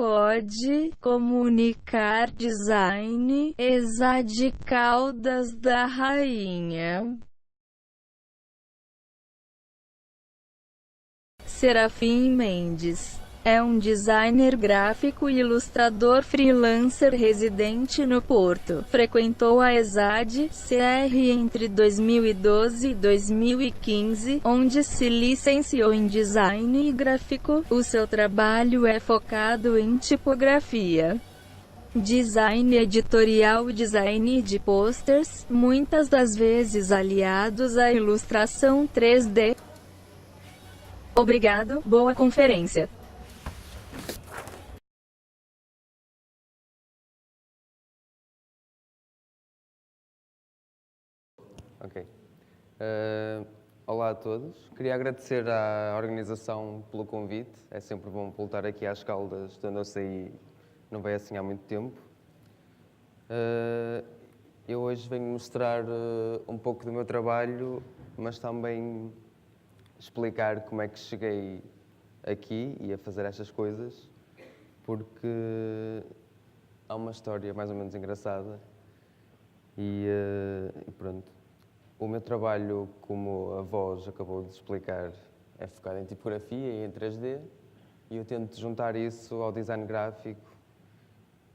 Pode comunicar design, Exade Caldas da Rainha. Serafim Mendes é um designer gráfico e ilustrador freelancer residente no Porto. Frequentou a Exade CR entre 2012 e 2015, onde se licenciou em design gráfico. O seu trabalho é focado em tipografia, design editorial e design de posters, muitas das vezes aliados à ilustração 3D. Obrigado, boa conferência. Ok. Olá a todos. Queria agradecer à organização pelo convite. É sempre bom voltar aqui às Caldas, de onde eu saí não vai assim há muito tempo. Eu hoje venho mostrar um pouco do meu trabalho, mas também explicar como é que cheguei aqui e a fazer estas coisas, porque há uma história mais ou menos engraçada e pronto. O meu trabalho, como a voz acabou de explicar, é focado em tipografia e em 3D, e eu tento juntar isso ao design gráfico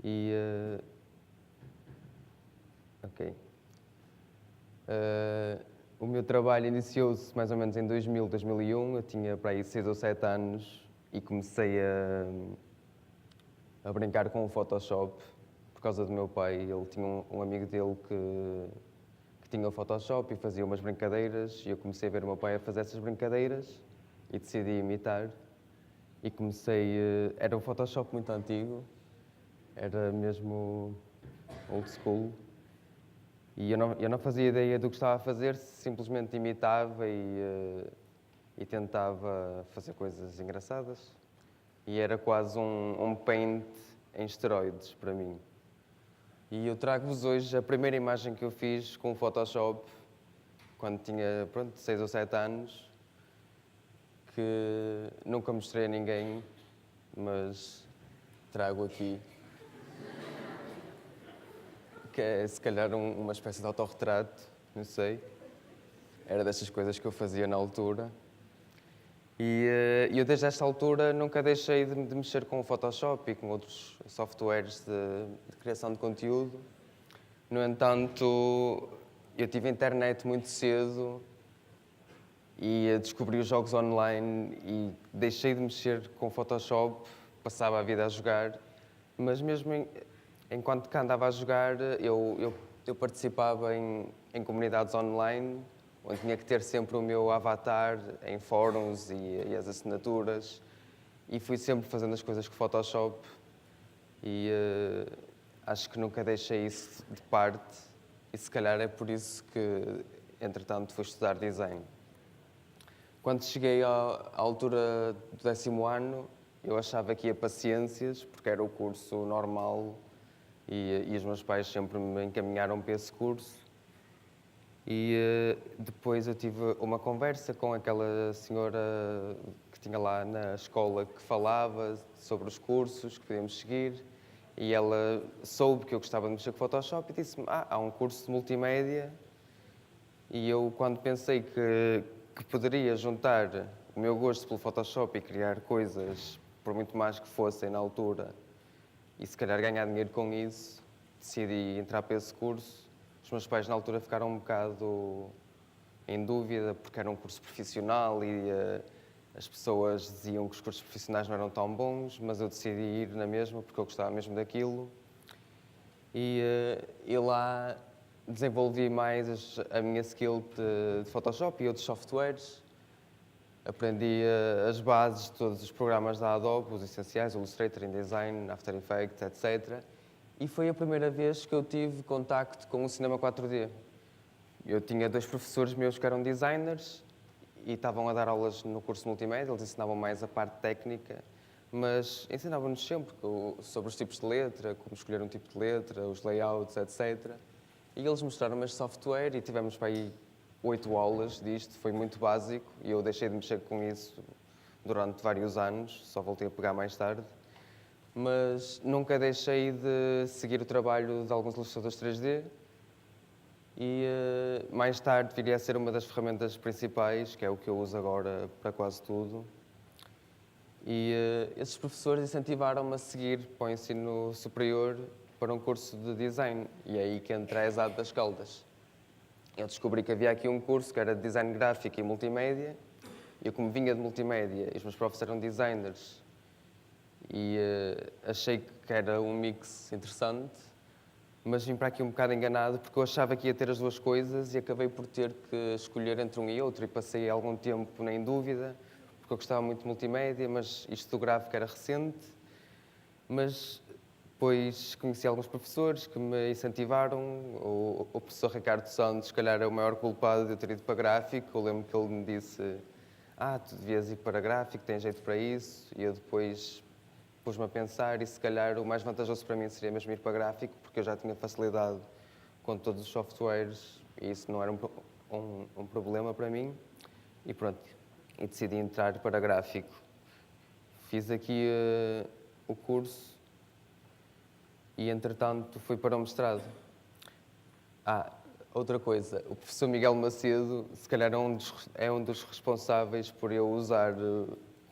e... o meu trabalho iniciou-se mais ou menos em 2000, 2001, eu tinha para aí 6 ou 7 anos e comecei a brincar com o Photoshop por causa do meu pai. Ele tinha um amigo dele que tinha o Photoshop e fazia umas brincadeiras, e eu comecei a ver o meu pai a fazer essas brincadeiras e decidi imitar. E comecei... Era um Photoshop muito antigo, era mesmo old school. E eu não fazia ideia do que estava a fazer, simplesmente imitava e tentava fazer coisas engraçadas. E era quase um paint em esteroides para mim. E eu trago-vos hoje a primeira imagem que eu fiz com o Photoshop, quando tinha, 6 ou 7 anos, que nunca mostrei a ninguém, mas trago aqui. Que é, se calhar, uma espécie de autorretrato, não sei. Era destas coisas que eu fazia na altura. E eu, desde esta altura, nunca deixei de mexer com o Photoshop e com outros softwares de criação de conteúdo. No entanto, eu tive internet muito cedo e descobri os jogos online e deixei de mexer com o Photoshop, passava a vida a jogar, mas mesmo enquanto cá andava a jogar, eu participava em comunidades online, onde tinha que ter sempre o meu avatar em fóruns e as assinaturas, e fui sempre fazendo as coisas com Photoshop e acho que nunca deixei isso de parte, e se calhar é por isso que, entretanto, fui estudar design. Quando cheguei à altura do 10º ano, eu achava que ia para Ciências, porque era o curso normal, e os meus pais sempre me encaminharam para esse curso. E depois eu tive uma conversa com aquela senhora que tinha lá na escola, que falava sobre os cursos que podíamos seguir, e ela soube que eu gostava de mexer com Photoshop e disse-me: há um curso de multimédia. E eu, quando pensei que poderia juntar o meu gosto pelo Photoshop e criar coisas, por muito mais que fossem na altura, e se calhar ganhar dinheiro com isso, decidi entrar para esse curso. Os meus pais na altura ficaram um bocado em dúvida, porque era um curso profissional e as pessoas diziam que os cursos profissionais não eram tão bons, mas eu decidi ir na mesma, porque eu gostava mesmo daquilo. E lá desenvolvi mais a minha skill de Photoshop e outros softwares. Aprendi as bases de todos os programas da Adobe, os essenciais, Illustrator, InDesign, After Effects, etc. E foi a primeira vez que eu tive contacto com o cinema 4D. Eu tinha 2 professores meus que eram designers e estavam a dar aulas no curso de multimédia. Eles ensinavam mais a parte técnica, mas ensinavam-nos sempre sobre os tipos de letra, como escolher um tipo de letra, os layouts, etc. E eles mostraram-me este software e tivemos para aí 8 aulas disto, foi muito básico e eu deixei de mexer com isso durante vários anos, só voltei a pegar mais tarde. mas nunca deixei de seguir o trabalho de alguns ilustradores 3D e mais tarde viria a ser uma das ferramentas principais, que é o que eu uso agora para quase tudo. E esses professores incentivaram-me a seguir para o ensino superior para um curso de design, e é aí que entra a ESAD das Caldas. Eu descobri que havia aqui um curso que era de design gráfico e multimédia, e eu, como vinha de multimédia e os meus professores eram designers, e achei que era um mix interessante, mas vim para aqui um bocado enganado porque eu achava que ia ter as duas coisas e acabei por ter que escolher entre um e outro, e passei algum tempo em dúvida, porque eu gostava muito de multimédia, mas isto do gráfico era recente. Mas depois conheci alguns professores que me incentivaram. O professor Ricardo Santos, se calhar, é o maior culpado de eu ter ido para gráfico. Eu lembro que ele me disse: tu devias ir para gráfico, tens jeito para isso. E eu depois pus-me a pensar, e se calhar o mais vantajoso para mim seria mesmo ir para gráfico, porque eu já tinha facilidade com todos os softwares e isso não era um problema para mim. E pronto, e decidi entrar para gráfico. Fiz aqui o curso e, entretanto, fui para o mestrado. Outra coisa, o professor Miguel Macedo, se calhar é um dos responsáveis por eu usar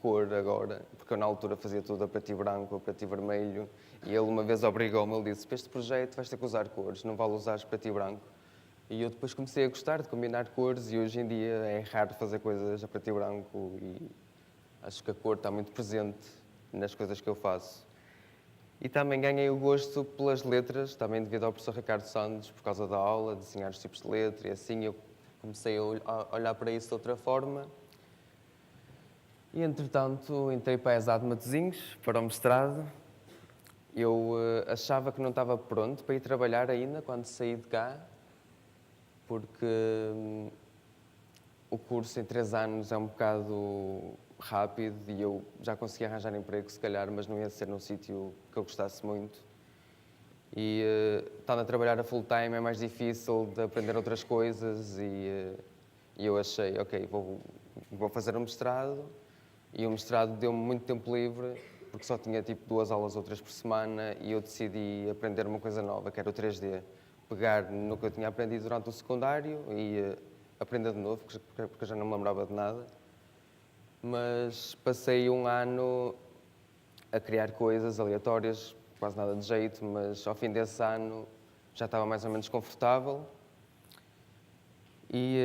cor agora, porque eu na altura fazia tudo a preto e branco, a preto e vermelho, e ele uma vez obrigou-me, ele disse: para este projeto vais ter que usar cores, não vale usar preto e branco. E eu depois comecei a gostar de combinar cores, e hoje em dia é raro fazer coisas a preto e branco, e acho que a cor está muito presente nas coisas que eu faço. E também ganhei o gosto pelas letras, também devido ao professor Ricardo Santos, por causa da aula, de desenhar os tipos de letra, e assim eu comecei a olhar para isso de outra forma. E, entretanto, entrei para a ESAD de Matosinhos, para o mestrado. Eu achava que não estava pronto para ir trabalhar ainda quando saí de cá, porque o curso em 3 anos é um bocado rápido e eu já consegui arranjar emprego, se calhar, mas não ia ser num sítio que eu gostasse muito. E estando a trabalhar a full time é mais difícil de aprender outras coisas, e eu achei, ok, vou fazer um mestrado, e o mestrado deu-me muito tempo livre, porque só tinha tipo 2 aulas ou 3 por semana, e eu decidi aprender uma coisa nova, que era o 3D. Pegar no que eu tinha aprendido durante o secundário e aprender de novo, porque eu já não me lembrava de nada. Mas passei um ano a criar coisas aleatórias, quase nada de jeito, mas ao fim desse ano já estava mais ou menos confortável. E,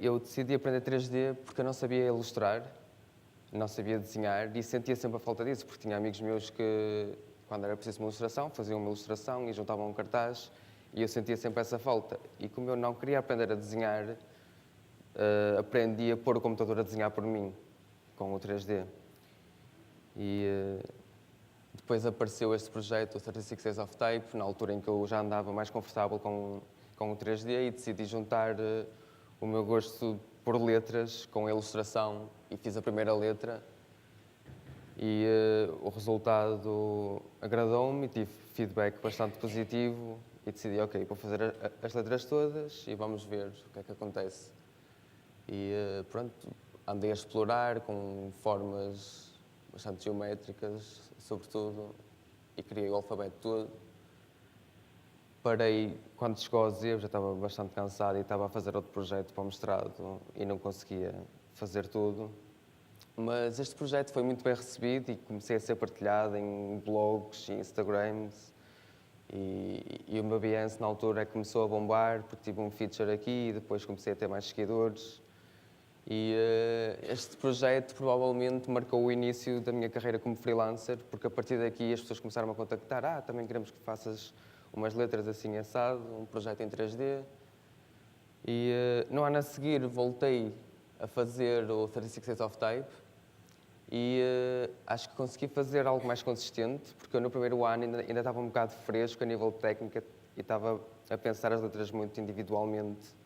eu decidi aprender 3D porque eu não sabia ilustrar, não sabia desenhar, e sentia sempre a falta disso, porque tinha amigos meus que, quando era preciso uma ilustração, faziam uma ilustração e juntavam um cartaz, e eu sentia sempre essa falta. E como eu não queria aprender a desenhar, aprendi a pôr o computador a desenhar por mim, com o 3D. E depois apareceu este projeto, o 36 Days of Type, na altura em que eu já andava mais confortável com o 3D, e decidi juntar o meu gosto por letras com a ilustração, e fiz a primeira letra. E o resultado agradou-me e tive feedback bastante positivo, e decidi, ok, vou fazer as letras todas e vamos ver o que é que acontece. E pronto, andei a explorar com formas bastante geométricas, sobretudo, e criei o alfabeto todo. Parei quando chegou ao Z, já estava bastante cansado e estava a fazer outro projeto para o mestrado e não conseguia fazer tudo. Mas este projeto foi muito bem recebido e comecei a ser partilhado em blogs e Instagrams. E o meu Behance na altura começou a bombar, porque tive um feature aqui e depois comecei a ter mais seguidores. E este projeto provavelmente marcou o início da minha carreira como freelancer, porque a partir daqui as pessoas começaram a contactar: também queremos que faças umas letras assim assado, um projeto em 3D. E no ano a seguir voltei a fazer o 36 Days of Type, e acho que consegui fazer algo mais consistente, porque eu no primeiro ano ainda estava um bocado fresco a nível de técnica e estava a pensar as letras muito individualmente.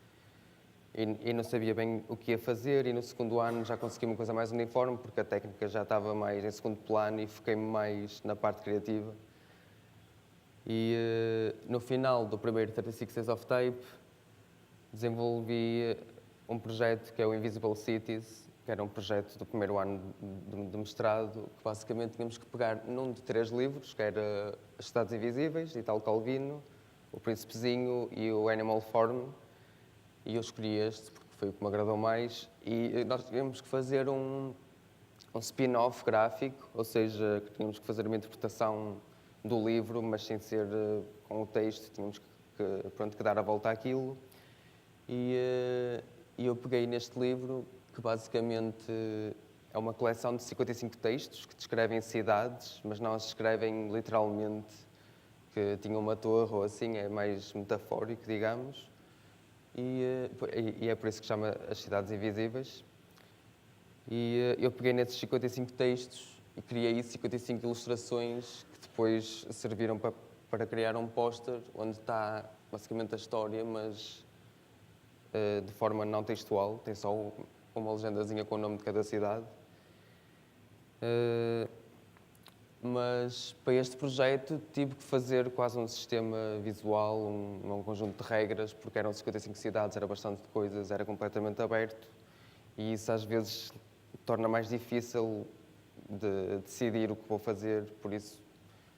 E não sabia bem o que ia fazer, e no segundo ano já consegui uma coisa mais uniforme, porque a técnica já estava mais em segundo plano e foquei-me mais na parte criativa. E no final do primeiro 36 Days of Type, desenvolvi um projeto que é o Invisible Cities, que era um projeto do primeiro ano de mestrado, que basicamente tínhamos que pegar num de 3 livros, que era As Cidades Invisíveis, de Italo Calvino, O Príncipezinho e o Animal Farm, e eu escolhi este porque foi o que me agradou mais, e nós tínhamos que fazer um spin-off gráfico, ou seja, que tínhamos que fazer uma interpretação do livro, mas sem ser com o texto, tínhamos que dar a volta àquilo. E eu peguei neste livro, que basicamente é uma coleção de 55 textos que descrevem cidades, mas não as descrevem literalmente, que tinha uma torre ou assim, é mais metafórico, digamos. E é por isso que chama As Cidades Invisíveis. E eu peguei nesses 55 textos e criei 55 ilustrações que depois serviram para criar um póster onde está basicamente a história, mas de forma não textual, tem só uma legendazinha com o nome de cada cidade. Mas para este projeto tive que fazer quase um sistema visual, um conjunto de regras, porque eram 55 cidades, era bastante coisas, era completamente aberto e isso às vezes torna mais difícil de decidir o que vou fazer, por isso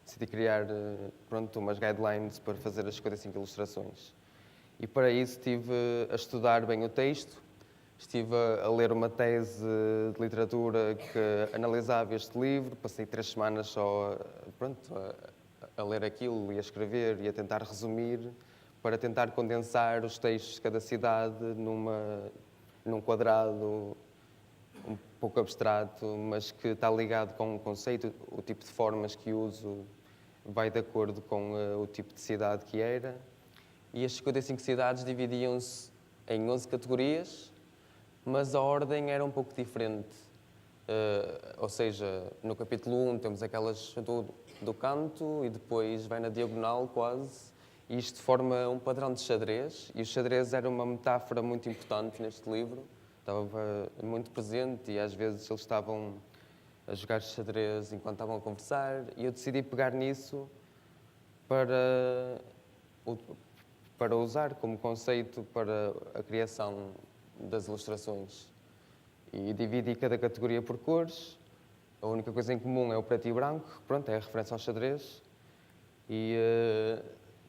decidi criar umas guidelines para fazer as 55 ilustrações. E para isso estive a estudar bem o texto, estive a ler uma tese de literatura que analisava este livro, passei 3 semanas só a ler aquilo e a escrever e a tentar resumir, para tentar condensar os textos de cada cidade num quadrado um pouco abstrato, mas que está ligado com o conceito, o tipo de formas que uso vai de acordo com o tipo de cidade que era. E as 55 cidades dividiam-se em 11 categorias, mas a ordem era um pouco diferente. Ou seja, no capítulo 1 temos aquelas do canto e depois vai na diagonal quase. E isto forma um padrão de xadrez. E o xadrez era uma metáfora muito importante neste livro. Estava muito presente e às vezes eles estavam a jogar xadrez enquanto estavam a conversar. E eu decidi pegar nisso para usar como conceito para a criação das ilustrações. E dividi cada categoria por cores. A única coisa em comum é o preto e branco, pronto, é a referência ao xadrez. E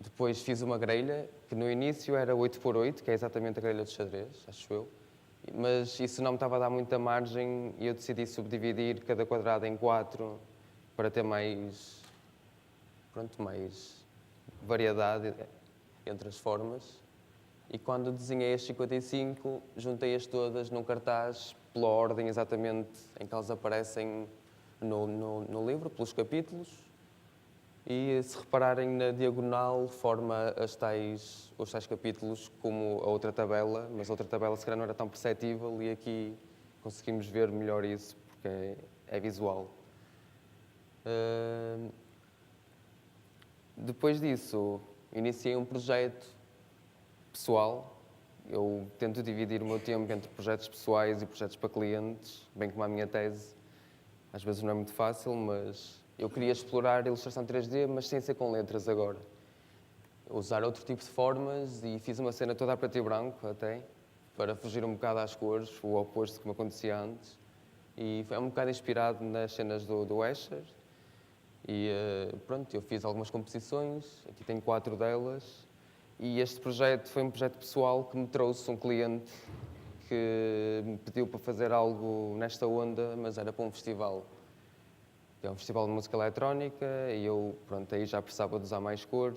depois fiz uma grelha, que no início era 8x8, que é exatamente a grelha de xadrez, acho eu. Mas isso não me estava a dar muita margem e eu decidi subdividir cada quadrado em 4 para ter mais variedade entre as formas. E quando desenhei as 55, juntei-as todas num cartaz pela ordem exatamente em que elas aparecem no livro, pelos capítulos. E se repararem na diagonal, forma os tais capítulos como a outra tabela, mas a outra tabela se calhar não era tão perceptível e aqui conseguimos ver melhor isso, porque é visual. Depois disso, iniciei um projeto pessoal. Eu tento dividir o meu tempo entre projetos pessoais e projetos para clientes, bem como a minha tese. Às vezes não é muito fácil, mas eu queria explorar a ilustração 3D, mas sem ser com letras agora. Usar outro tipo de formas e fiz uma cena toda a preto e branco até, para fugir um bocado às cores, o oposto do que me acontecia antes. E foi um bocado inspirado nas cenas do Escher. E eu fiz algumas composições, aqui tenho 4 delas. E este projeto foi um projeto pessoal que me trouxe um cliente que me pediu para fazer algo nesta onda, mas era para um festival. É um festival de música eletrónica e eu, aí já precisava de usar mais cor.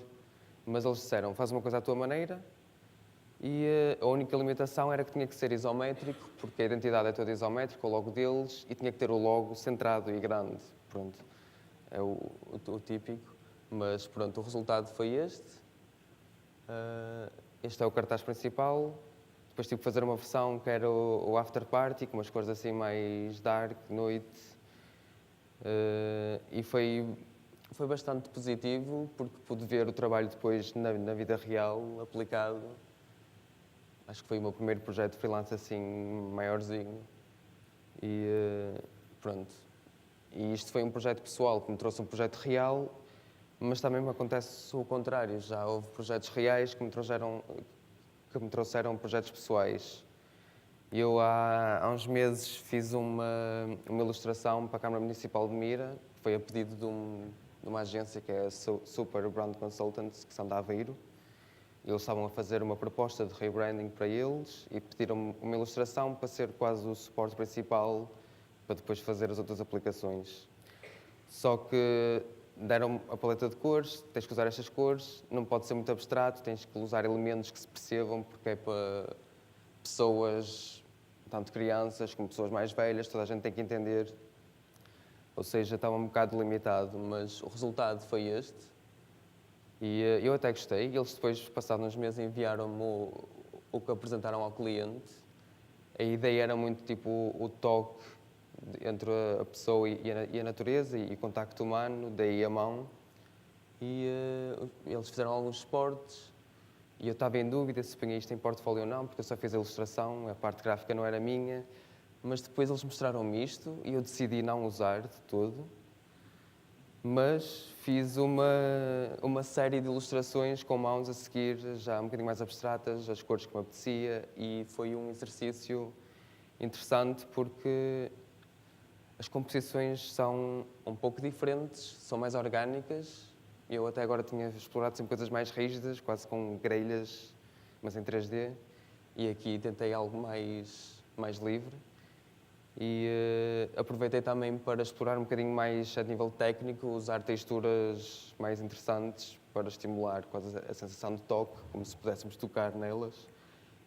Mas eles disseram, faz uma coisa à tua maneira. E a única limitação era que tinha que ser isométrico, porque a identidade é toda isométrica, o logo deles, e tinha que ter o logo centrado e grande. Pronto, é o típico. Mas pronto, o resultado foi este. Este é o cartaz principal. Depois tive que fazer uma versão que era o after party, com umas cores assim mais dark, noite. E foi bastante positivo, porque pude ver o trabalho depois na vida real, aplicado. Acho que foi o meu primeiro projeto freelance assim, maiorzinho. E pronto. E isto foi um projeto pessoal que me trouxe um projeto real, mas também me acontece o contrário. Já houve projetos reais que me trouxeram projetos pessoais. Eu há uns meses fiz uma ilustração para a Câmara Municipal de Mira, que foi a pedido de uma agência que é a Super Brand Consultants, que são de Aveiro. Eles estavam a fazer uma proposta de rebranding para eles e pediram uma ilustração para ser quase o suporte principal para depois fazer as outras aplicações. Só que deram a paleta de cores, tens que usar estas cores, não pode ser muito abstrato, tens que usar elementos que se percebam, porque é para pessoas, tanto crianças como pessoas mais velhas, toda a gente tem que entender. Ou seja, estava um bocado limitado, mas o resultado foi este. E eu até gostei. Eles depois, passados uns meses, enviaram-me o que apresentaram ao cliente. A ideia era muito tipo o toque entre a pessoa e a natureza e o contacto humano, daí a mão. E eles fizeram alguns suportes e eu estava em dúvida se punha isto em portfólio ou não, porque eu só fiz a ilustração, a parte gráfica não era minha. Mas depois eles mostraram-me isto e eu decidi não usar de todo. Mas fiz uma série de ilustrações com mãos a seguir, já um bocadinho mais abstratas, as cores que me apetecia, e foi um exercício interessante porque as composições são um pouco diferentes, são mais orgânicas. Eu até agora tinha explorado sempre coisas mais rígidas, quase com grelhas, mas em 3D, e aqui tentei algo mais livre. E aproveitei também para explorar um bocadinho mais a nível técnico, usar texturas mais interessantes para estimular quase a sensação de toque, como se pudéssemos tocar nelas.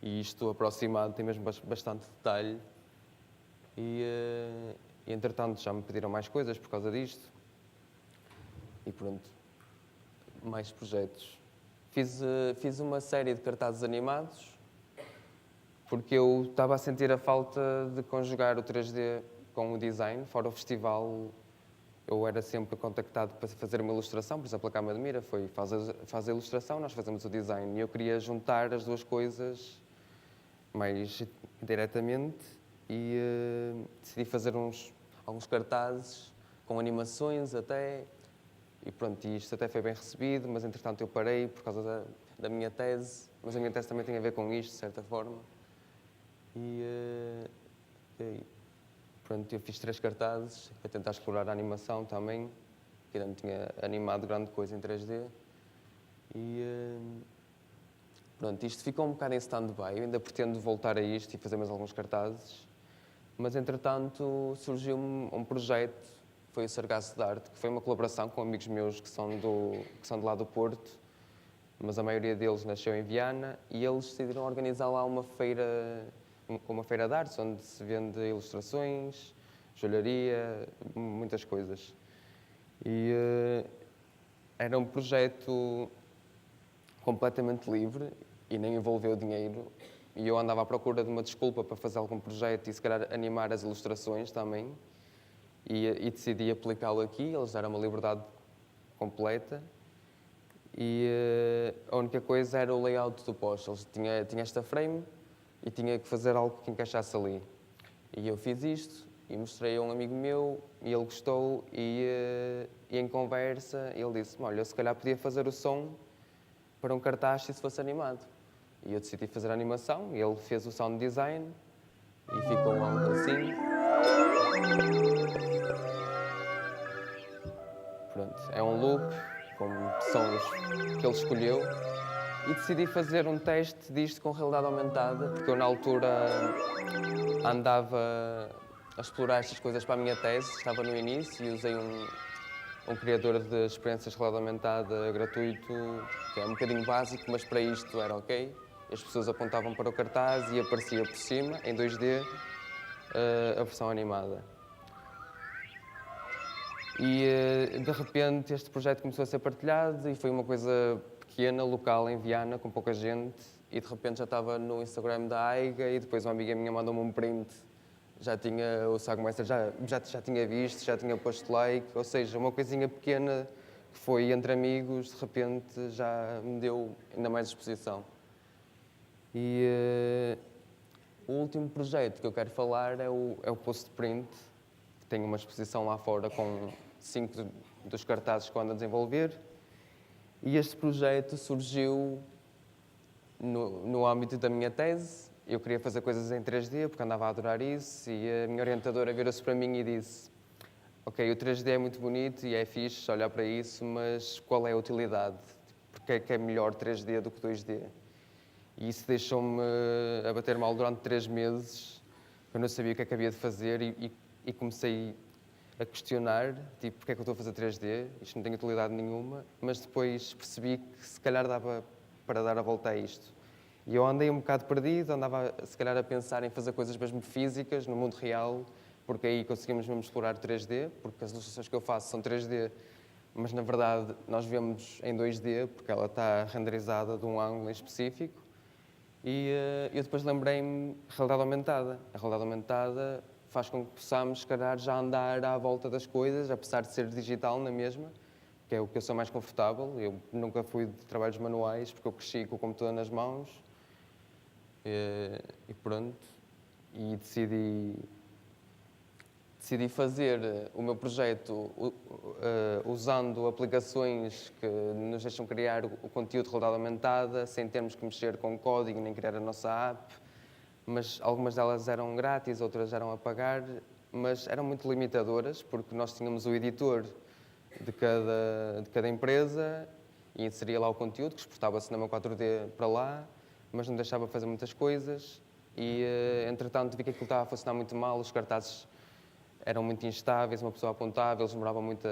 E isto aproximado tem mesmo bastante detalhe. E entretanto já me pediram mais coisas por causa disto. E pronto, mais projetos. Fiz uma série de cartazes animados, porque eu estava a sentir a falta de conjugar o 3D com o design. Fora o festival, eu era sempre contactado para fazer uma ilustração. Por exemplo, a Câmara de Mira faz a ilustração, nós fazemos o design. E eu queria juntar as duas coisas mais diretamente e decidi fazer alguns cartazes com animações até. E pronto, isto até foi bem recebido, mas entretanto eu parei por causa da minha tese. Mas a minha tese também tem a ver com isto, de certa forma. E pronto, eu fiz 3 cartazes para tentar explorar a animação também, que ainda não tinha animado grande coisa em 3D. E pronto, isto ficou um bocado em stand-by. Eu ainda pretendo voltar a isto e fazer mais alguns cartazes. Mas, entretanto, surgiu um projeto, foi o Sargaço de Arte, que foi uma colaboração com amigos meus que são de lá do Porto, mas a maioria deles nasceu em Viana, e eles decidiram organizar lá uma feira de artes, onde se vende ilustrações, joalharia, muitas coisas. E era um projeto completamente livre e nem envolveu dinheiro. E eu andava à procura de uma desculpa para fazer algum projeto e, se calhar, animar as ilustrações também. E decidi aplicá-lo aqui. Eles deram uma liberdade completa. E a única coisa era o layout do post. Eles tinha esta frame e tinha que fazer algo que encaixasse ali. E eu fiz isto e mostrei a um amigo meu e ele gostou. E em conversa ele disse-me: olha, eu se calhar podia fazer o som para um cartaz se fosse animado. E eu decidi fazer a animação, e ele fez o sound design e ficou algo assim. Pronto, é um loop com sons que ele escolheu. E decidi fazer um teste disto com realidade aumentada, porque eu na altura andava a explorar estas coisas para a minha tese, estava no início e usei um criador de experiências de realidade aumentada gratuito, que é um bocadinho básico, mas para isto era ok. As pessoas apontavam para o cartaz e aparecia por cima, em 2D, a versão animada. E de repente este projeto começou a ser partilhado e foi uma coisa pequena, local, em Viana, com pouca gente, e de repente já estava no Instagram da AIGA e depois uma amiga minha mandou-me um print. Já tinha, o Sagmeister já tinha visto, já tinha posto like, ou seja, uma coisinha pequena que foi entre amigos, de repente já me deu ainda mais exposição. E o último projeto que eu quero falar é o Postprint, que tem uma exposição lá fora com 5 dos cartazes que eu ando a desenvolver. E este projeto surgiu no âmbito da minha tese eu queria fazer coisas em 3D porque andava a adorar isso e a minha orientadora virou-se para mim e disse: ok, o 3D é muito bonito e é fixe olhar para isso, mas qual é a utilidade? Porque é que é melhor 3D do que 2D? E isso deixou-me a bater mal durante 3 meses. Eu não sabia o que é que havia de fazer e comecei a questionar, tipo, porque é que eu estou a fazer 3D? Isto não tem utilidade nenhuma. Mas depois percebi que se calhar dava para dar a volta a isto. E eu andei um bocado perdido, andava se calhar a pensar em fazer coisas mesmo físicas, no mundo real, porque aí conseguimos mesmo explorar o 3D, porque as ilustrações que eu faço são 3D, mas na verdade nós vemos em 2D, porque ela está renderizada de um ângulo em específico. E eu depois lembrei-me realidade aumentada. A realidade aumentada faz com que possamos, se calhar, já andar à volta das coisas, apesar de ser digital na mesma, que é o que eu sou mais confortável. Eu nunca fui de trabalhos manuais, porque eu cresci com o computador nas mãos. E pronto. E decidi fazer o meu projeto usando aplicações que nos deixam criar o conteúdo de realidade aumentada, sem termos que mexer com código nem criar a nossa app. Mas algumas delas eram grátis, outras eram a pagar, mas eram muito limitadoras, porque nós tínhamos o editor de cada empresa e inseria lá o conteúdo, que exportava cinema 4D para lá, mas não deixava fazer muitas coisas. E, entretanto, vi que aquilo estava a funcionar muito mal, os cartazes eram muito instáveis, uma pessoa apontava, eles demoravam muito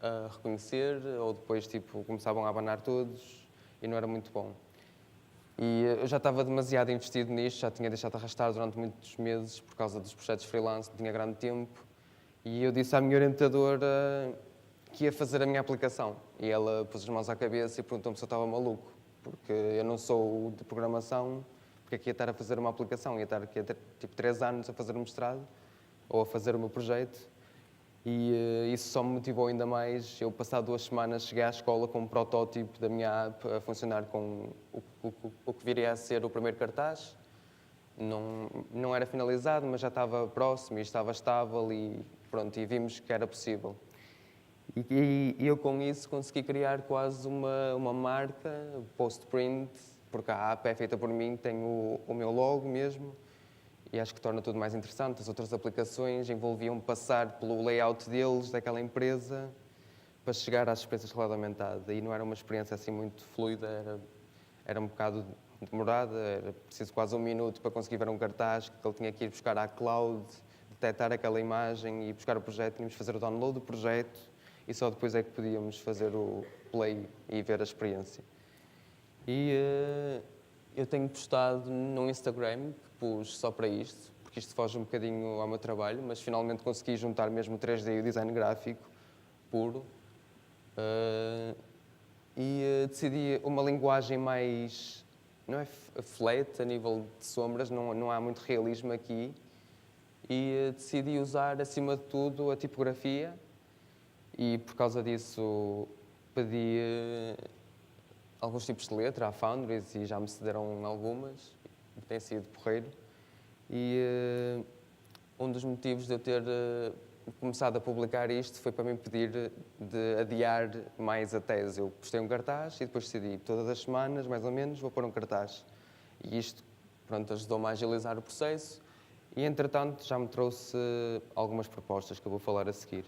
a reconhecer, ou depois tipo, começavam a abanar todos e não era muito bom. E eu já estava demasiado investido nisto, já tinha deixado de arrastar durante muitos meses por causa dos projetos freelance, não tinha grande tempo. E eu disse à minha orientadora que ia fazer a minha aplicação. E ela pôs as mãos à cabeça e perguntou-me se eu estava maluco, porque eu não sou de programação, porque é que ia estar a fazer uma aplicação? Ia estar aqui a ter tipo 3 anos a fazer um mestrado ou a fazer o meu projeto. E isso só me motivou ainda mais. Eu, passado 2 semanas, cheguei à escola com um protótipo da minha app a funcionar com o que viria a ser o primeiro cartaz. Não era finalizado, mas já estava próximo e estava estável e pronto, e vimos que era possível. E eu com isso consegui criar quase uma marca, Postprint, porque a app é feita por mim, tem o meu logo mesmo. E acho que torna tudo mais interessante. As outras aplicações envolviam passar pelo layout deles, daquela empresa, para chegar às experiências de realidade aumentada. E não era uma experiência assim muito fluida, era um bocado demorada, era preciso quase 1 minuto para conseguir ver um cartaz, que ele tinha que ir buscar à cloud, detectar aquela imagem e buscar o projeto. Tínhamos que fazer o download do projeto e só depois é que podíamos fazer o play e ver a experiência. E eu tenho postado no Instagram, que pus só para isto, porque isto foge um bocadinho ao meu trabalho, mas finalmente consegui juntar mesmo o 3D e o design gráfico puro. Decidi uma linguagem mais, não é flat, a nível de sombras, não há muito realismo aqui. E decidi usar, acima de tudo, a tipografia e, por causa disso, pedi alguns tipos de letra à Foundries e já me cederam algumas, tem sido porreiro. E um dos motivos de eu ter começado a publicar isto foi para me impedir de adiar mais a tese. Eu postei um cartaz e depois decidi, todas as semanas, mais ou menos, vou pôr um cartaz. E isto, pronto, ajudou-me a agilizar o processo e, entretanto, já me trouxe algumas propostas que eu vou falar a seguir.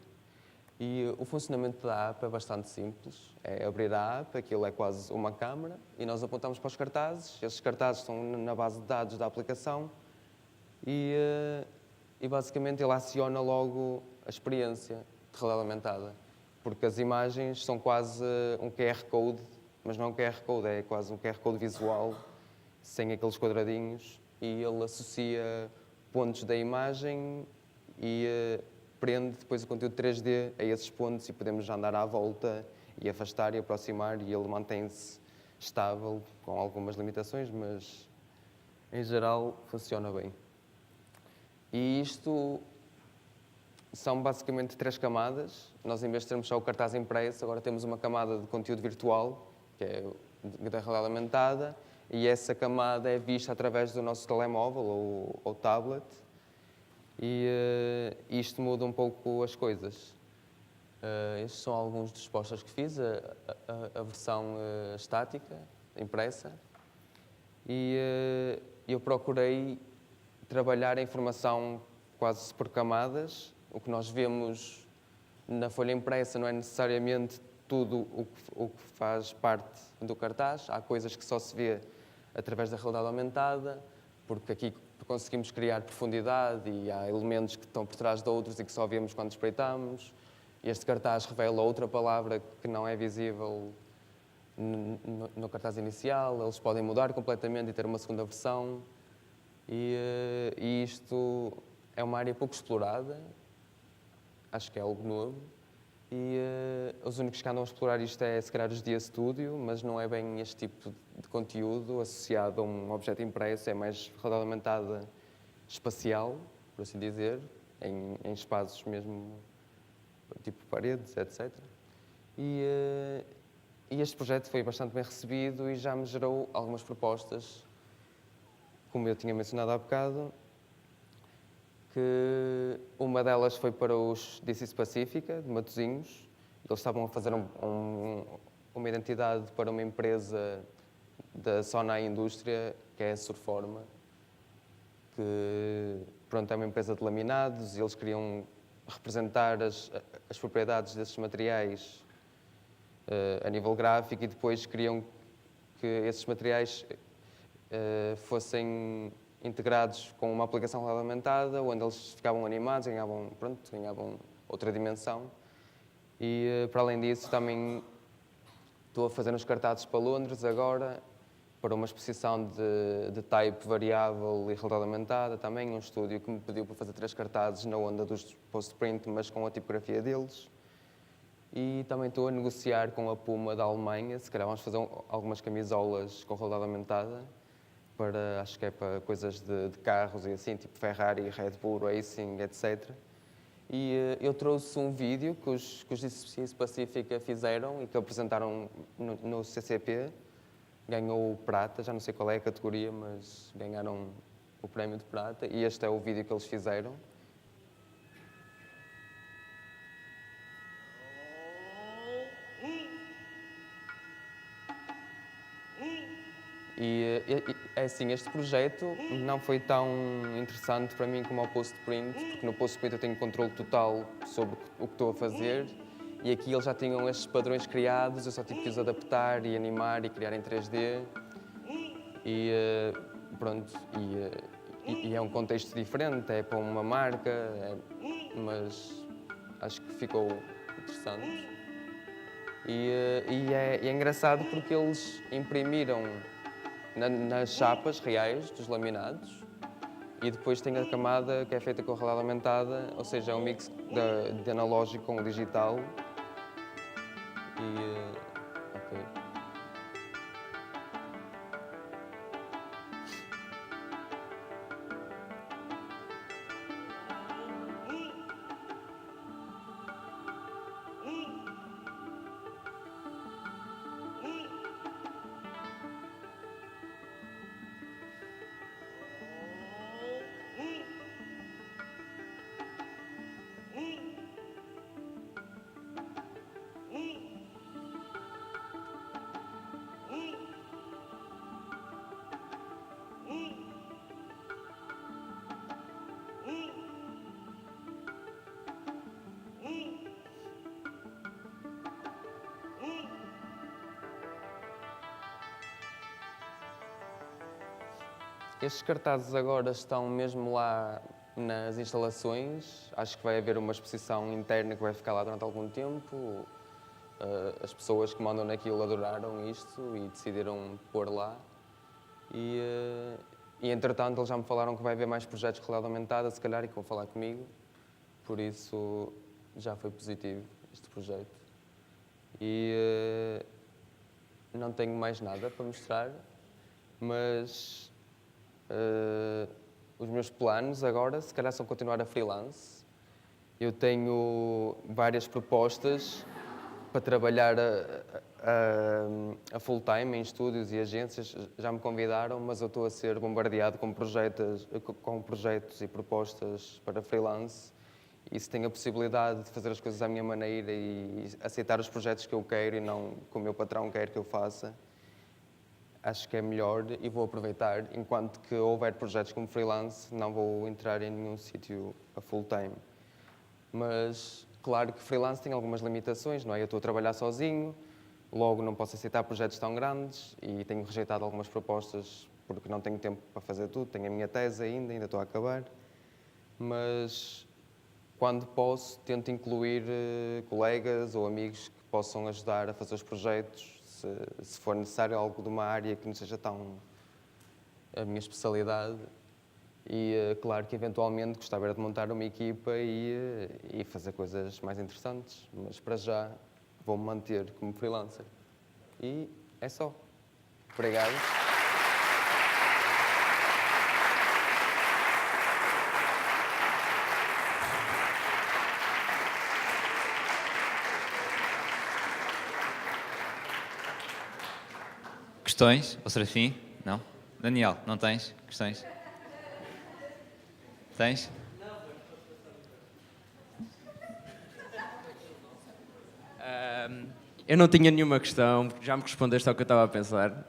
E o funcionamento da app é bastante simples. É abrir a app, aquilo é quase uma câmara, e nós apontamos para os cartazes. Esses cartazes estão na base de dados da aplicação e basicamente ele aciona logo a experiência de realidade aumentada. Porque as imagens são quase um QR Code, mas não é um QR Code, é quase um QR Code visual, sem aqueles quadradinhos, e ele associa pontos da imagem e prende depois o conteúdo 3D a esses pontos e podemos já andar à volta e afastar e aproximar e ele mantém-se estável, com algumas limitações, mas em geral funciona bem. E isto são basicamente 3 camadas. Nós, em vez de termos só o cartaz impresso, agora temos uma camada de conteúdo virtual, que é da realidade aumentada, e essa camada é vista através do nosso telemóvel ou tablet. E isto muda um pouco as coisas. Estes são alguns dos posters que fiz, a versão estática, impressa. E eu procurei trabalhar a informação quase por camadas. O que nós vemos na folha impressa não é necessariamente tudo o que faz parte do cartaz. Há coisas que só se vê através da realidade aumentada, porque aqui conseguimos criar profundidade e há elementos que estão por trás de outros e que só vemos quando espreitamos. Este cartaz revela outra palavra que não é visível no cartaz inicial. Eles podem mudar completamente e ter uma segunda versão. E isto é uma área pouco explorada. Acho que é algo novo. E os únicos que andam a explorar isto é, se calhar, os Dia Studio, mas não é bem este tipo de conteúdo associado a um objeto impresso, é mais realidade aumentada espacial, por assim dizer, em espaços mesmo, tipo paredes, etc. E este projeto foi bastante bem recebido e já me gerou algumas propostas, como eu tinha mencionado há bocado, que uma delas foi para os DC Pacífica, de Matosinhos. Eles estavam a fazer uma identidade para uma empresa da Sonai Indústria, que é a Surforma, que pronto, é uma empresa de laminados e eles queriam representar as propriedades desses materiais a nível gráfico e depois queriam que esses materiais fossem integrados com uma aplicação regulamentada, onde eles ficavam animados, ganhavam outra dimensão. E, para além disso, também estou a fazer uns cartazes para Londres agora, para uma exposição de type variável e realidade aumentada, também um estúdio que me pediu para fazer 3 cartazes na onda dos post-print, mas com a tipografia deles. E também estou a negociar com a Puma da Alemanha, se calhar vamos fazer algumas camisolas com realidade aumentada, acho que é para coisas de carros e assim, tipo Ferrari, Red Bull Racing, etc. E eu trouxe um vídeo que os DC Pacífica fizeram e que apresentaram no CCP. Ganhou o prata, já não sei qual é a categoria, mas ganharam o prémio de prata. E este é o vídeo que eles fizeram. E é assim, este projeto não foi tão interessante para mim como o post-print, porque no post-print eu tenho controle total sobre o que estou a fazer e aqui eles já tinham estes padrões criados, eu só tive que os adaptar e animar e criar em 3D e pronto, e é um contexto diferente, é para uma marca, mas acho que ficou interessante. E é engraçado porque eles imprimiram nas chapas reais dos laminados e depois tem a camada que é feita com a realidade aumentada, ou seja, é um mix de analógico com o digital. Ok. Estes cartazes agora estão mesmo lá nas instalações. Acho que vai haver uma exposição interna que vai ficar lá durante algum tempo. As pessoas que mandam naquilo adoraram isto e decidiram pôr lá. E entretanto, eles já me falaram que vai haver mais projetos de realidade aumentada, se calhar, e que vão falar comigo. Por isso, já foi positivo este projeto. E não tenho mais nada para mostrar, mas os meus planos agora, se calhar, são continuar a freelance. Eu tenho várias propostas para trabalhar a full-time em estúdios e agências. Já me convidaram, mas eu estou a ser bombardeado com projetos e propostas para freelance. E se tenho a possibilidade de fazer as coisas à minha maneira e aceitar os projetos que eu quero e não como o meu patrão quer que eu faça, acho que é melhor e vou aproveitar. Enquanto que houver projetos como freelance, não vou entrar em nenhum sítio a full time. Mas, claro que freelance tem algumas limitações, não é? Eu estou a trabalhar sozinho, logo não posso aceitar projetos tão grandes e tenho rejeitado algumas propostas porque não tenho tempo para fazer tudo. Tenho a minha tese ainda estou a acabar. Mas, quando posso, tento incluir colegas ou amigos que possam ajudar a fazer os projetos, se for necessário algo de uma área que não seja tão a minha especialidade. E, claro, que eventualmente gostava de montar uma equipa e fazer coisas mais interessantes, mas para já vou-me manter como freelancer. E é só. Obrigado. Questões? Ou Serafim? Não? Daniel, não tens questões? Tens? Eu não tinha nenhuma questão, porque já me respondeste ao que eu estava a pensar.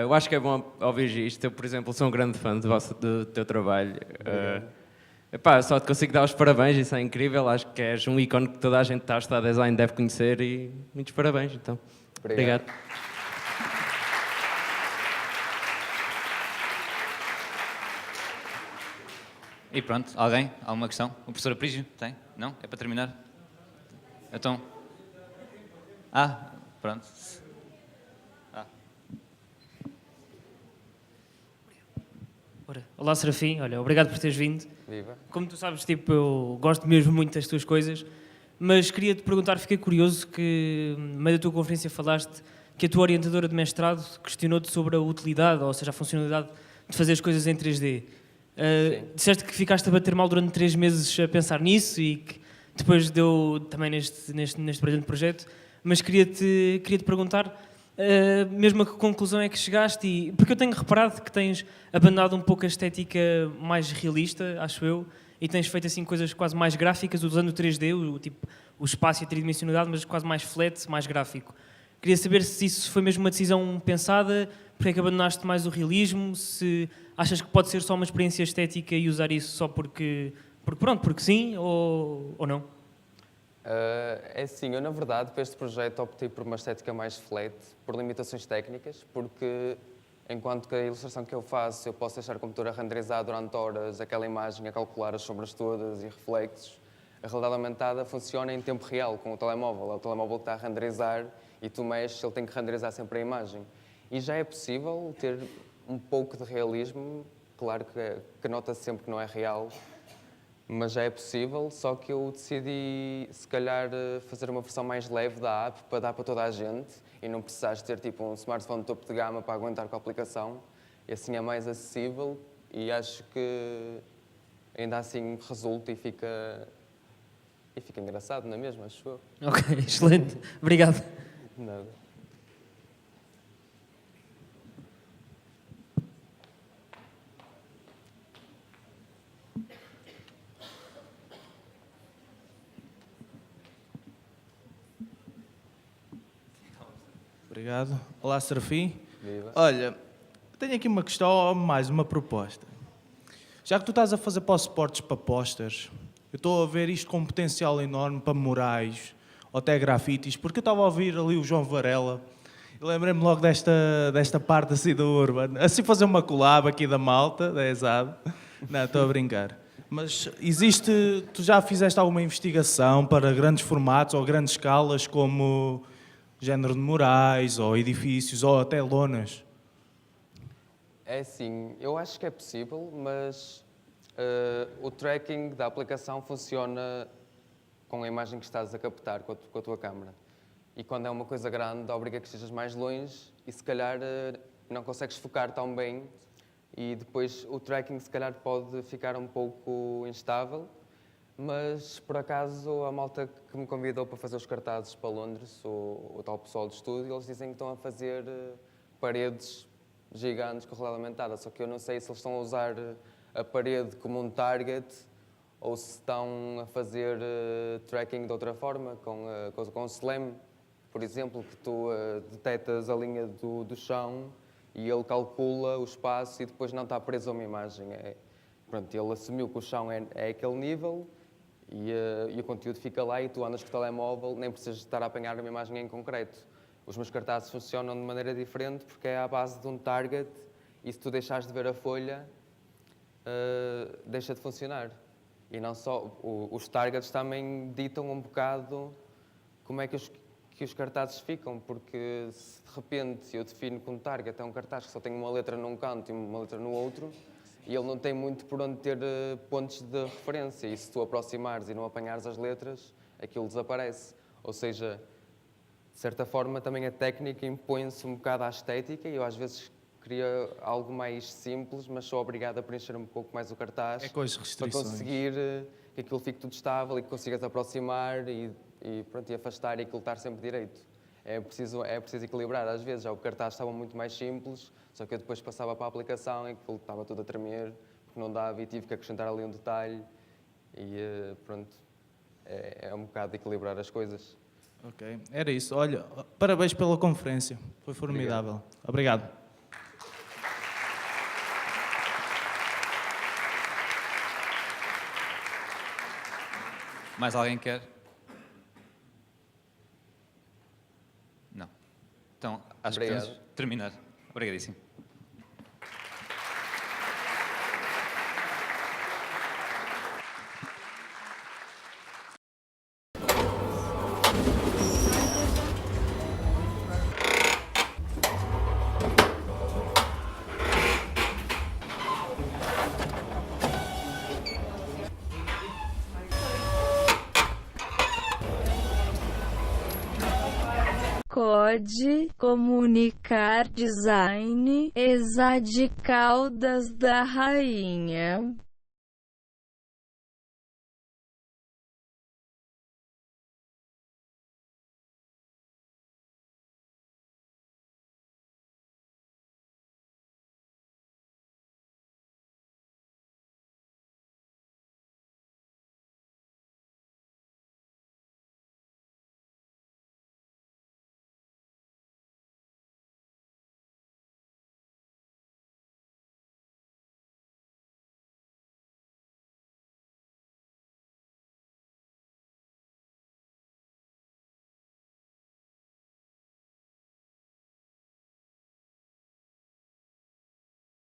Eu acho que é bom ouvir isto. Eu, por exemplo, sou um grande fã do teu trabalho. Epá, só te consigo dar os parabéns, isso é incrível. Acho que és um ícone que toda a gente que está a estudar design deve conhecer e muitos parabéns, então. Obrigado. E pronto, alguém? Alguma questão? O professor Aprígio? Tem? Não? É para terminar? Então... pronto. Olá, Serafim. Olha, obrigado por teres vindo. Viva. Como tu sabes, tipo, eu gosto mesmo muito das tuas coisas, mas queria-te perguntar, fiquei curioso que, no meio da tua conferência, falaste que a tua orientadora de mestrado questionou-te sobre a utilidade, ou seja, a funcionalidade de fazer as coisas em 3D. Disseste que ficaste a bater mal durante 3 meses a pensar nisso e que depois deu também neste brilhante projeto, mas queria-te perguntar mesmo a que conclusão é que chegaste, porque eu tenho reparado que tens abandonado um pouco a estética mais realista, acho eu, e tens feito assim coisas quase mais gráficas, usando o 3D, o espaço e a tridimensionalidade, mas quase mais flat, mais gráfico. Queria saber se isso foi mesmo uma decisão pensada, porque é que abandonaste mais o realismo, se achas que pode ser só uma experiência estética e usar isso só porque sim, ou não? É assim, eu na verdade para este projeto optei por uma estética mais flat, por limitações técnicas, porque enquanto que a ilustração que eu faço eu posso deixar o computador a renderizar durante horas aquela imagem, a calcular as sombras todas e reflexos, a realidade aumentada funciona em tempo real com o telemóvel. É o telemóvel que está a renderizar e tu mexes, ele tem que renderizar sempre a imagem. E já é possível ter um pouco de realismo, claro que nota-se sempre que não é real, mas já é possível, só que eu decidi, se calhar, fazer uma versão mais leve da app para dar para toda a gente e não precisares ter tipo um smartphone de topo de gama para aguentar com a aplicação. E assim é mais acessível e acho que ainda assim resulta e fica engraçado, não é mesmo? Acho eu. Ok, excelente. Obrigado. Nada. Obrigado. Olá, Serafim. Viva. Olha, tenho aqui uma questão ou mais uma proposta. Já que tu estás a fazer passaportes para posters, eu estou a ver isto com um potencial enorme para murais ou até grafites, porque eu estava a ouvir ali o João Varela e lembrei-me logo desta parte assim do Urban. Assim fazer uma collab aqui da malta, da ESAD. Não, estou a brincar. Mas tu já fizeste alguma investigação para grandes formatos ou grandes escalas como género de murais, ou edifícios, ou até lonas? É sim, eu acho que é possível, mas o tracking da aplicação funciona com a imagem que estás a captar com a tua câmera. E quando é uma coisa grande, obriga que estejas mais longe e se calhar não consegues focar tão bem e depois o tracking se calhar pode ficar um pouco instável. Mas, por acaso, a malta que me convidou para fazer os cartazes para Londres, o tal pessoal de estúdio, eles dizem que estão a fazer paredes gigantes com realidade aumentada. Só que eu não sei se eles estão a usar a parede como um target ou se estão a fazer tracking de outra forma, com o SLAM, por exemplo, que tu detectas a linha do chão e ele calcula o espaço e depois não está preso a uma imagem. Pronto, ele assumiu que o chão é aquele nível e o conteúdo fica lá e tu andas com o telemóvel, nem precisas estar a apanhar uma imagem em concreto. Os meus cartazes funcionam de maneira diferente porque é à base de um target e se tu deixares de ver a folha, deixa de funcionar. E não só, os targets também ditam um bocado como é que os cartazes ficam, porque se de repente eu defino que um target é um cartaz que só tem uma letra num canto e uma letra no outro, e ele não tem muito por onde ter pontos de referência, e se tu aproximares e não apanhares as letras, aquilo desaparece. Ou seja, de certa forma também a técnica impõe-se um bocado à estética, e eu às vezes queria algo mais simples, mas sou obrigado a preencher um pouco mais o cartaz É com as para restrições. conseguir que aquilo fique tudo estável e que consigas aproximar e afastar e aquilo estar sempre direito. É preciso equilibrar às vezes. Já o cartaz estava muito mais simples, só que eu depois passava para a aplicação e aquilo estava tudo a tremer, porque não dava e tive que acrescentar ali um detalhe e pronto, é um bocado de equilibrar as coisas. Ok, era isso. Olha, parabéns pela conferência. Foi formidável. Obrigado. Mais alguém quer? Não. Então, acho que Obrigado. podemos terminar. Obrigadíssimo. Code Comunicar Design, Exade Caldas da Rainha.